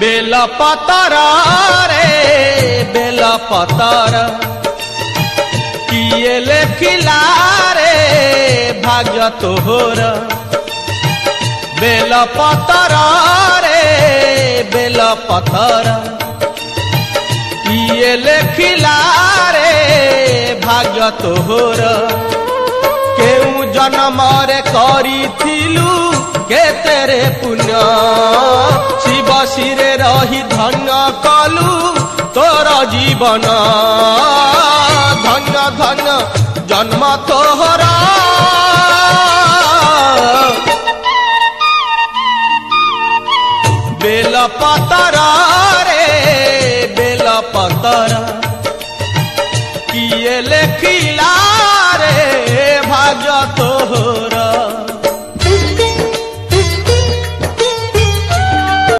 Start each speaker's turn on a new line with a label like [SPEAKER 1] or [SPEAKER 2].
[SPEAKER 1] Bell पतर रे bell पतर किए लेखिला रे भाग्य तोहर बेल पतर रे बेल पतर किए लेखिला रे भाग्य तोहर केउ जन्मरे करिथिलु केतेरे पुण्य शिव शिरे रही धन्य कलु तोर जीवन धन्य धन्य जन्म तोहरा बेल पतर रे बेल पतर किए लेखिला रे भाग्य तोहरा।